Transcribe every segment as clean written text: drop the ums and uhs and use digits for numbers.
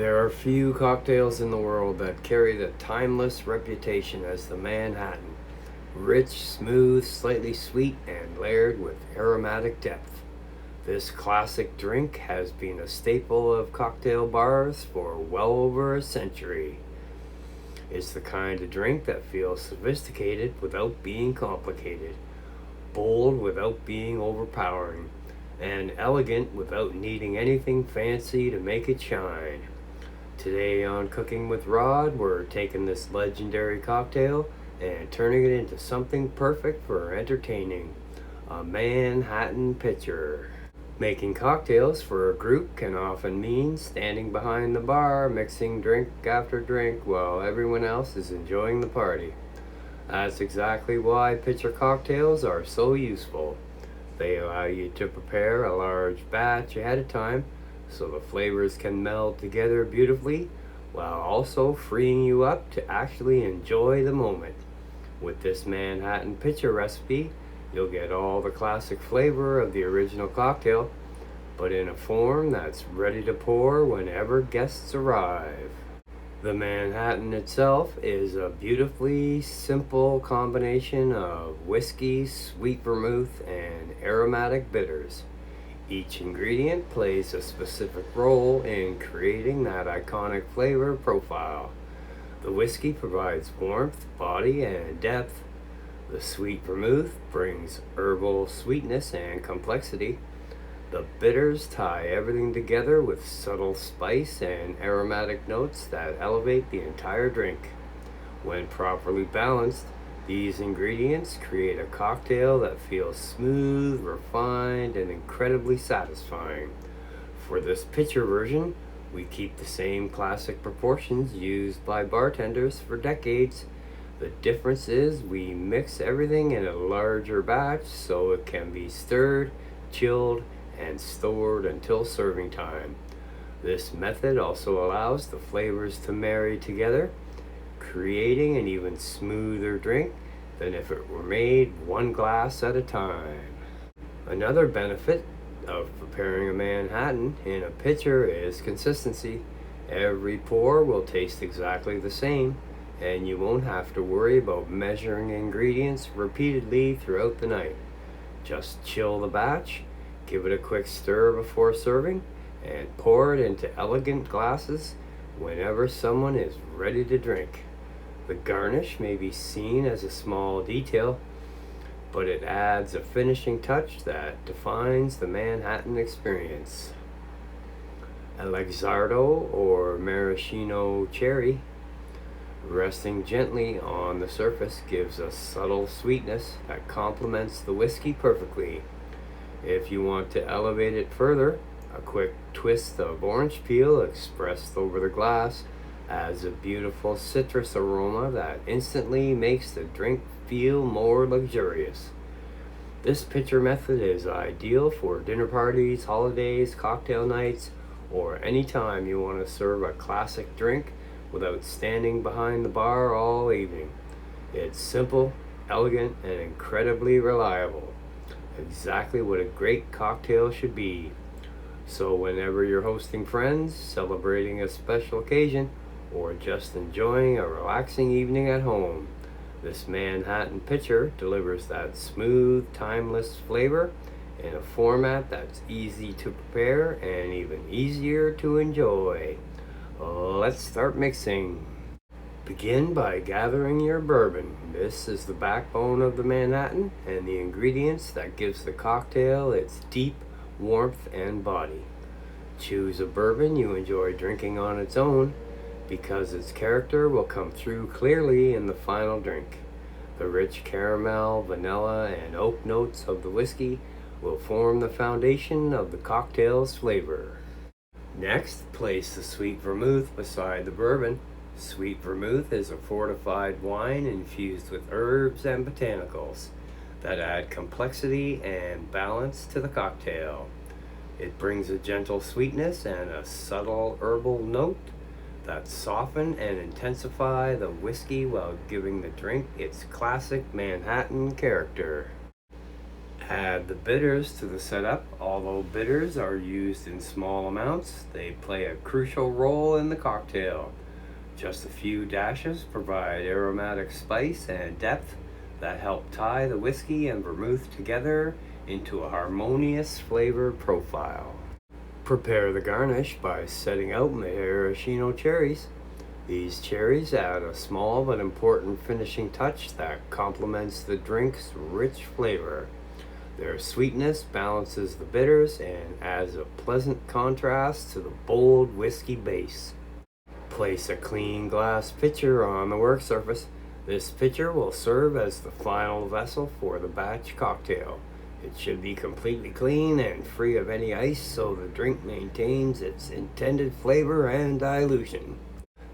There are few cocktails in the world that carry the timeless reputation as the Manhattan. Rich, smooth, slightly sweet, and layered with aromatic depth. This classic drink has been a staple of cocktail bars for well over a century. It's the kind of drink that feels sophisticated without being complicated, bold without being overpowering, and elegant without needing anything fancy to make it shine. Today on Cooking with Rod, we're taking this legendary cocktail and turning it into something perfect for entertaining, a Manhattan pitcher. Making cocktails for a group can often mean standing behind the bar, mixing drink after drink while everyone else is enjoying the party. That's exactly why pitcher cocktails are so useful. They allow you to prepare a large batch ahead of time so the flavors can meld together beautifully while also freeing you up to actually enjoy the moment. With this Manhattan pitcher recipe, you'll get all the classic flavor of the original cocktail, but in a form that's ready to pour whenever guests arrive. The Manhattan itself is a beautifully simple combination of whiskey, sweet vermouth, and aromatic bitters. Each ingredient plays a specific role in creating that iconic flavor profile. The whiskey provides warmth, body, and depth. The sweet vermouth brings herbal sweetness and complexity. The bitters tie everything together with subtle spice and aromatic notes that elevate the entire drink. When properly balanced, these ingredients create a cocktail that feels smooth, refined, and incredibly satisfying. For this pitcher version, we keep the same classic proportions used by bartenders for decades. The difference is we mix everything in a larger batch so it can be stirred, chilled, and stored until serving time. This method also allows the flavors to marry together, creating an even smoother drink than if it were made one glass at a time. Another benefit of preparing a Manhattan in a pitcher is consistency. Every pour will taste exactly the same, and you won't have to worry about measuring ingredients repeatedly throughout the night. Just chill the batch, give it a quick stir before serving, and pour it into elegant glasses whenever someone is ready to drink. The garnish may be seen as a small detail, but it adds a finishing touch that defines the Manhattan experience. A Luxardo or maraschino cherry resting gently on the surface gives a subtle sweetness that complements the whiskey perfectly. If you want to elevate it further, a quick twist of orange peel expressed over the glass adds a beautiful citrus aroma that instantly makes the drink feel more luxurious. This pitcher method is ideal for dinner parties, holidays, cocktail nights, or any time you want to serve a classic drink without standing behind the bar all evening. It's simple, elegant, and incredibly reliable. Exactly what a great cocktail should be. So whenever you're hosting friends, celebrating a special occasion, or just enjoying a relaxing evening at home, this Manhattan pitcher delivers that smooth, timeless flavor in a format that's easy to prepare and even easier to enjoy. Let's start mixing. Begin by gathering your bourbon. This is the backbone of the Manhattan and the ingredients that gives the cocktail its deep warmth and body. Choose a bourbon you enjoy drinking on its own, because its character will come through clearly in the final drink. The rich caramel, vanilla, and oak notes of the whiskey will form the foundation of the cocktail's flavor. Next, place the sweet vermouth beside the bourbon. Sweet vermouth is a fortified wine infused with herbs and botanicals that add complexity and balance to the cocktail. It brings a gentle sweetness and a subtle herbal note that soften and intensify the whiskey while giving the drink its classic Manhattan character. Add the bitters to the setup. Although bitters are used in small amounts, they play a crucial role in the cocktail. Just a few dashes provide aromatic spice and depth that help tie the whiskey and vermouth together into a harmonious flavor profile. Prepare the garnish by setting out maraschino cherries. These cherries add a small but important finishing touch that complements the drink's rich flavor. Their sweetness balances the bitters and adds a pleasant contrast to the bold whiskey base. Place a clean glass pitcher on the work surface. This pitcher will serve as the final vessel for the batch cocktail. It should be completely clean and free of any ice so the drink maintains its intended flavor and dilution.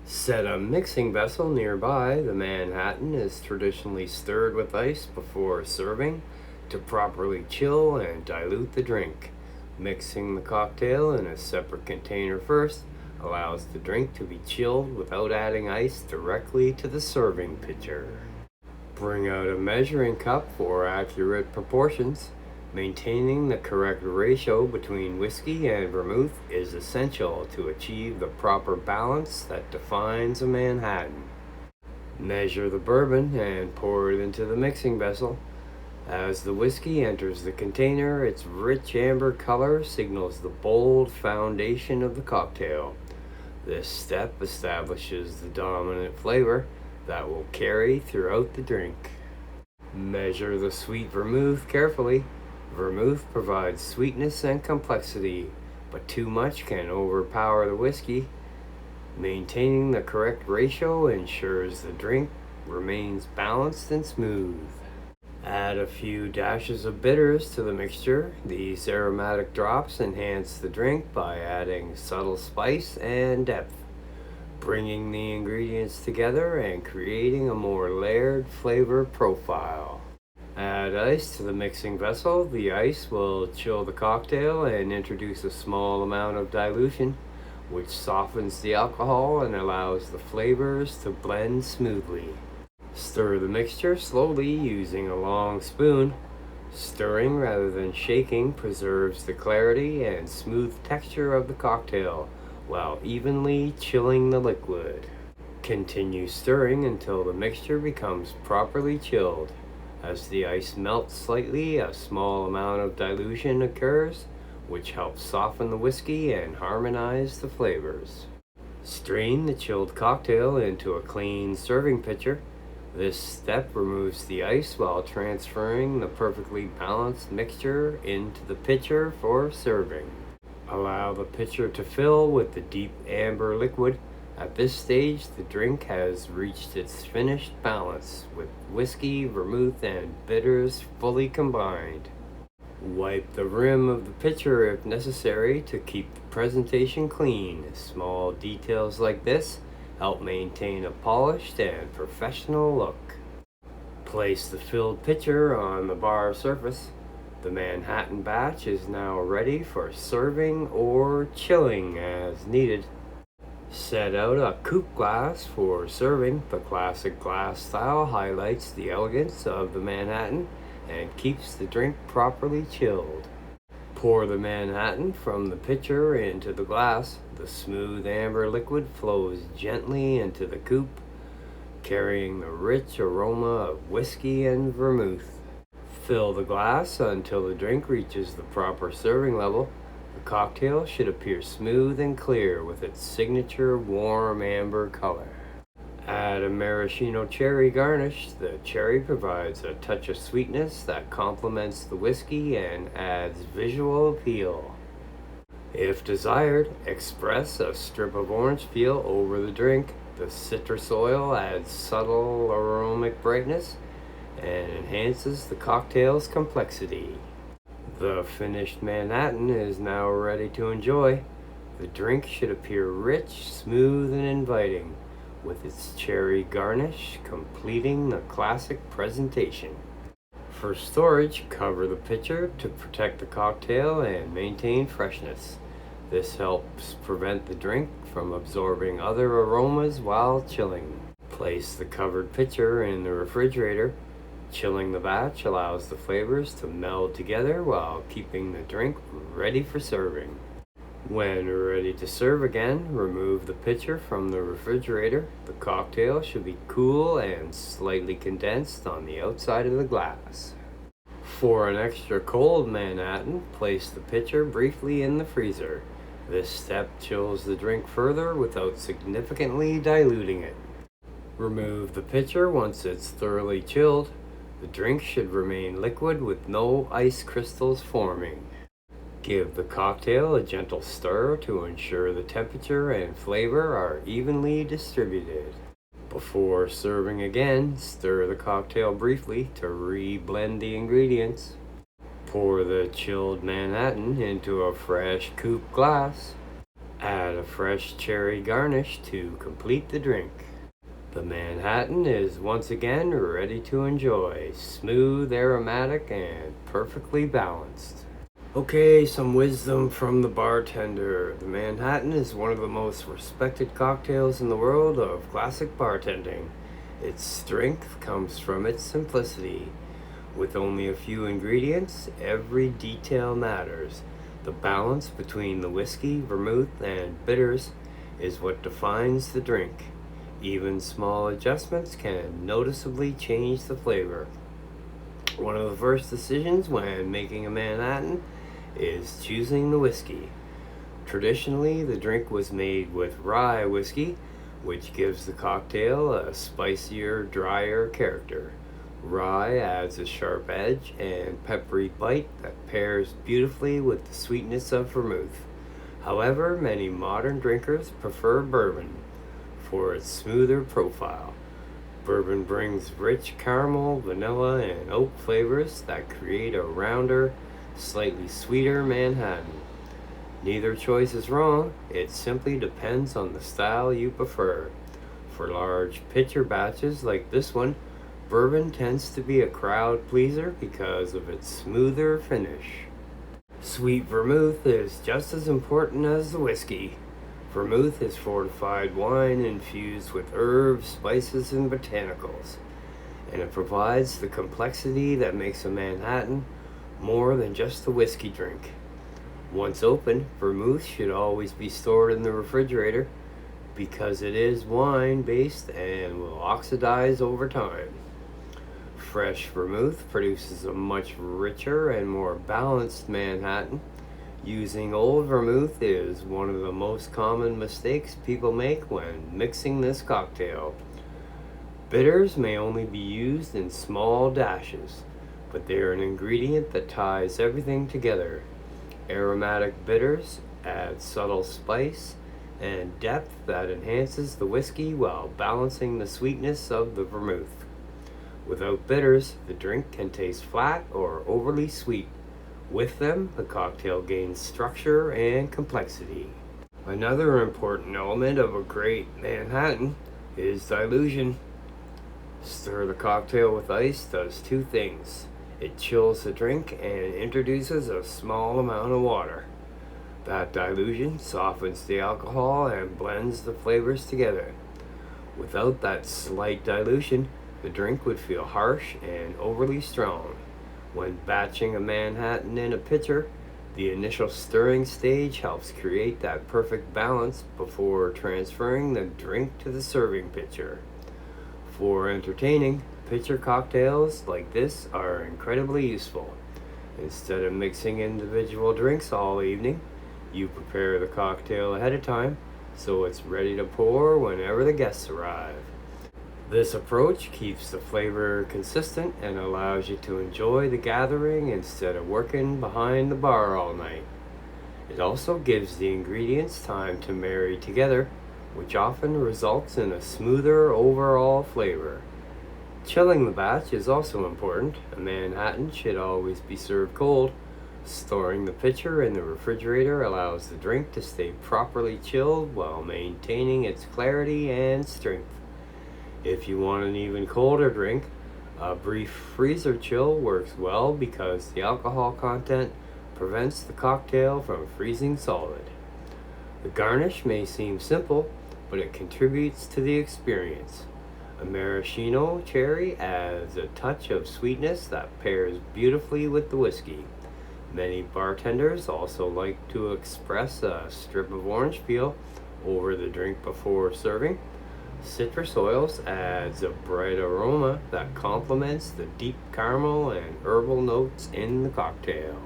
Set a mixing vessel nearby. The Manhattan is traditionally stirred with ice before serving to properly chill and dilute the drink. Mixing the cocktail in a separate container first allows the drink to be chilled without adding ice directly to the serving pitcher. Bring out a measuring cup for accurate proportions. Maintaining the correct ratio between whiskey and vermouth is essential to achieve the proper balance that defines a Manhattan. Measure the bourbon and pour it into the mixing vessel. As the whiskey enters the container, its rich amber color signals the bold foundation of the cocktail. This step establishes the dominant flavor that will carry throughout the drink. Measure the sweet vermouth carefully. Vermouth provides sweetness and complexity, but too much can overpower the whiskey. Maintaining the correct ratio ensures the drink remains balanced and smooth. Add a few dashes of bitters to the mixture. These aromatic drops enhance the drink by adding subtle spice and depth, bringing the ingredients together and creating a more layered flavor profile. Add ice to the mixing vessel. The ice will chill the cocktail and introduce a small amount of dilution, which softens the alcohol and allows the flavors to blend smoothly. Stir the mixture slowly using a long spoon. Stirring rather than shaking preserves the clarity and smooth texture of the cocktail while evenly chilling the liquid. Continue stirring until the mixture becomes properly chilled. As the ice melts slightly, a small amount of dilution occurs, which helps soften the whiskey and harmonize the flavors. Strain the chilled cocktail into a clean serving pitcher. This step removes the ice while transferring the perfectly balanced mixture into the pitcher for serving. Allow the pitcher to fill with the deep amber liquid. At this stage, the drink has reached its finished balance, with whiskey, vermouth, and bitters fully combined. Wipe the rim of the pitcher if necessary to keep the presentation clean. Small details like this help maintain a polished and professional look. Place the filled pitcher on the bar surface. The Manhattan batch is now ready for serving or chilling as needed. Set out a coupe glass for serving. The classic glass style highlights the elegance of the Manhattan and keeps the drink properly chilled. Pour the Manhattan from the pitcher into the glass. The smooth amber liquid flows gently into the coupe, carrying the rich aroma of whiskey and vermouth. Fill the glass until the drink reaches the proper serving level. The cocktail should appear smooth and clear with its signature warm amber color. Add a maraschino cherry garnish. The cherry provides a touch of sweetness that complements the whiskey and adds visual appeal. If desired, express a strip of orange peel over the drink. The citrus oil adds subtle aromatic brightness and enhances the cocktail's complexity. The finished Manhattan is now ready to enjoy. The drink should appear rich, smooth, and inviting, with its cherry garnish completing the classic presentation. For storage, cover the pitcher to protect the cocktail and maintain freshness. This helps prevent the drink from absorbing other aromas while chilling. Place the covered pitcher in the refrigerator. Chilling the batch allows the flavors to meld together while keeping the drink ready for serving. When ready to serve again, remove the pitcher from the refrigerator. The cocktail should be cool and slightly condensed on the outside of the glass. For an extra cold Manhattan, place the pitcher briefly in the freezer. This step chills the drink further without significantly diluting it. Remove the pitcher once it's thoroughly chilled. The drink should remain liquid with no ice crystals forming. Give the cocktail a gentle stir to ensure the temperature and flavor are evenly distributed. Before serving again, stir the cocktail briefly to re-blend the ingredients. Pour the chilled Manhattan into a fresh coupe glass. Add a fresh cherry garnish to complete the drink. The Manhattan is once again ready to enjoy, smooth, aromatic, and perfectly balanced. Okay, some wisdom from the bartender. The Manhattan is one of the most respected cocktails in the world of classic bartending. Its strength comes from its simplicity. With only a few ingredients, every detail matters. The balance between the whiskey, vermouth, and bitters is what defines the drink. Even small adjustments can noticeably change the flavor. One of the first decisions when making a Manhattan is choosing the whiskey. Traditionally, the drink was made with rye whiskey, which gives the cocktail a spicier, drier character. Rye adds a sharp edge and peppery bite that pairs beautifully with the sweetness of vermouth. However, many modern drinkers prefer bourbon for its smoother profile. Bourbon brings rich caramel, vanilla, and oak flavors that create a rounder, slightly sweeter Manhattan. Neither choice is wrong, it simply depends on the style you prefer. For large pitcher batches like this one, bourbon tends to be a crowd pleaser because of its smoother finish. Sweet vermouth is just as important as the whiskey. Vermouth is fortified wine infused with herbs, spices, and botanicals, and it provides the complexity that makes a Manhattan more than just a whiskey drink. Once opened, vermouth should always be stored in the refrigerator because it is wine-based and will oxidize over time. Fresh vermouth produces a much richer and more balanced Manhattan. Using old vermouth is one of the most common mistakes people make when mixing this cocktail. Bitters may only be used in small dashes, but they are an ingredient that ties everything together. Aromatic bitters add subtle spice and depth that enhances the whiskey while balancing the sweetness of the vermouth. Without bitters, the drink can taste flat or overly sweet. With them, the cocktail gains structure and complexity. Another important element of a great Manhattan is dilution. Stir the cocktail with ice does two things. It chills the drink and introduces a small amount of water. That dilution softens the alcohol and blends the flavors together. Without that slight dilution, the drink would feel harsh and overly strong. When batching a Manhattan in a pitcher, the initial stirring stage helps create that perfect balance before transferring the drink to the serving pitcher. For entertaining, pitcher cocktails like this are incredibly useful. Instead of mixing individual drinks all evening, you prepare the cocktail ahead of time so it's ready to pour whenever the guests arrive. This approach keeps the flavor consistent and allows you to enjoy the gathering instead of working behind the bar all night. It also gives the ingredients time to marry together, which often results in a smoother overall flavor. Chilling the batch is also important. A Manhattan should always be served cold. Storing the pitcher in the refrigerator allows the drink to stay properly chilled while maintaining its clarity and strength. If you want an even colder drink, a brief freezer chill works well because the alcohol content prevents the cocktail from freezing solid. The garnish may seem simple, but it contributes to the experience. A maraschino cherry adds a touch of sweetness that pairs beautifully with the whiskey. Many bartenders also like to express a strip of orange peel over the drink before serving. Citrus oils adds a bright aroma that complements the deep caramel and herbal notes in the cocktail.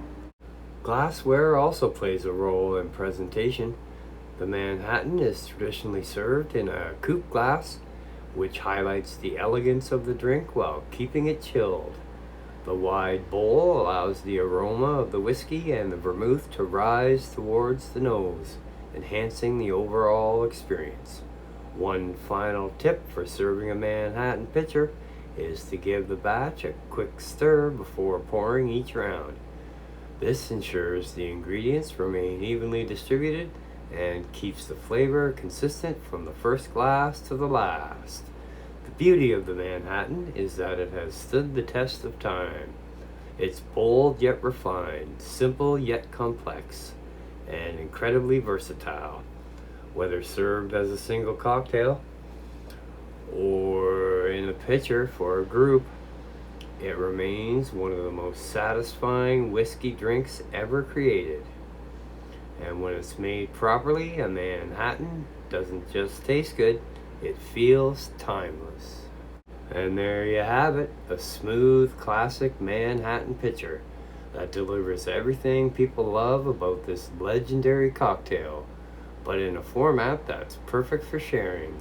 Glassware also plays a role in presentation. The Manhattan is traditionally served in a coupe glass, which highlights the elegance of the drink while keeping it chilled. The wide bowl allows the aroma of the whiskey and the vermouth to rise towards the nose, enhancing the overall experience. One final tip for serving a Manhattan pitcher is to give the batch a quick stir before pouring each round. This ensures the ingredients remain evenly distributed and keeps the flavor consistent from the first glass to the last. The beauty of the Manhattan is that it has stood the test of time. It's bold yet refined, simple yet complex, and incredibly versatile. Whether served as a single cocktail or in a pitcher for a group, it remains one of the most satisfying whiskey drinks ever created. And when it's made properly, a Manhattan doesn't just taste good, it feels timeless. And there you have it, a smooth, classic Manhattan pitcher that delivers everything people love about this legendary cocktail, but in a format that's perfect for sharing.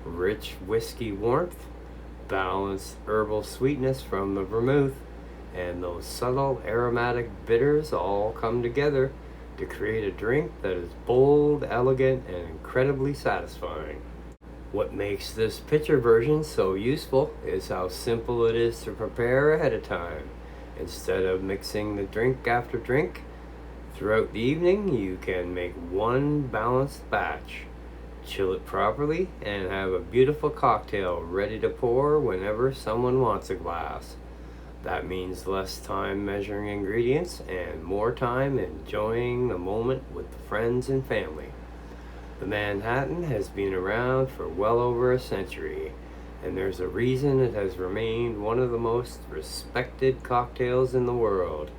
Rich whiskey warmth, balanced herbal sweetness from the vermouth, and those subtle aromatic bitters all come together to create a drink that is bold, elegant, and incredibly satisfying. What makes this pitcher version so useful is how simple it is to prepare ahead of time. Instead of mixing the drink after drink, throughout the evening you can make one balanced batch, chill it properly, and have a beautiful cocktail ready to pour whenever someone wants a glass. That means less time measuring ingredients and more time enjoying the moment with the friends and family. The Manhattan has been around for well over a century, and there's a reason it has remained one of the most respected cocktails in the world.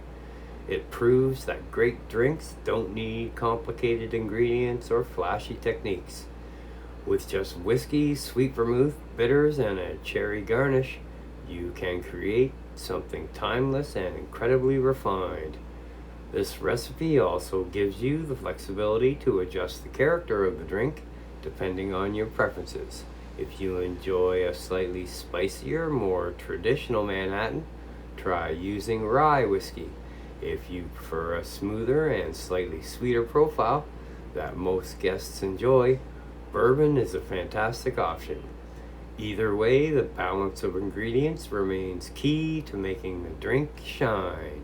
It proves that great drinks don't need complicated ingredients or flashy techniques. With just whiskey, sweet vermouth, bitters, and a cherry garnish, you can create something timeless and incredibly refined. This recipe also gives you the flexibility to adjust the character of the drink depending on your preferences. If you enjoy a slightly spicier, more traditional Manhattan, try using rye whiskey. If you prefer a smoother and slightly sweeter profile that most guests enjoy, bourbon is a fantastic option. Either way, the balance of ingredients remains key to making the drink shine.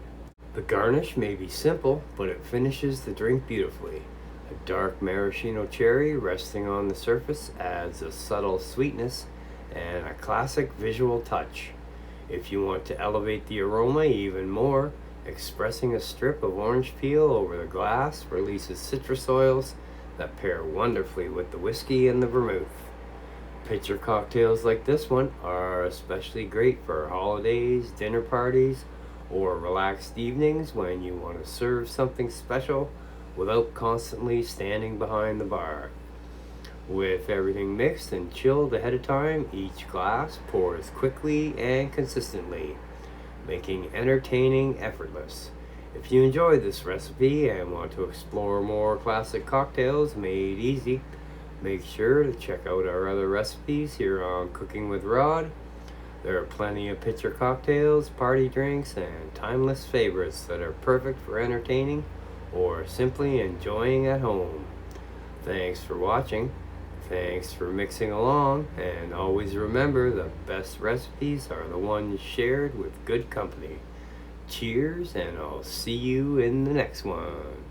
The garnish may be simple, but it finishes the drink beautifully. A dark maraschino cherry resting on the surface adds a subtle sweetness and a classic visual touch. If you want to elevate the aroma even more, expressing a strip of orange peel over the glass releases citrus oils that pair wonderfully with the whiskey and the vermouth. Pitcher cocktails like this one are especially great for holidays, dinner parties, or relaxed evenings when you want to serve something special without constantly standing behind the bar. With everything mixed and chilled ahead of time, each glass pours quickly and consistently, making entertaining effortless. If you enjoyed this recipe and want to explore more classic cocktails made easy, make sure to check out our other recipes here on Cooking with Rod. There are plenty of pitcher cocktails, party drinks, and timeless favorites that are perfect for entertaining or simply enjoying at home. Thanks for watching. Thanks for mixing along, and always remember the best recipes are the ones shared with good company. Cheers, and I'll see you in the next one.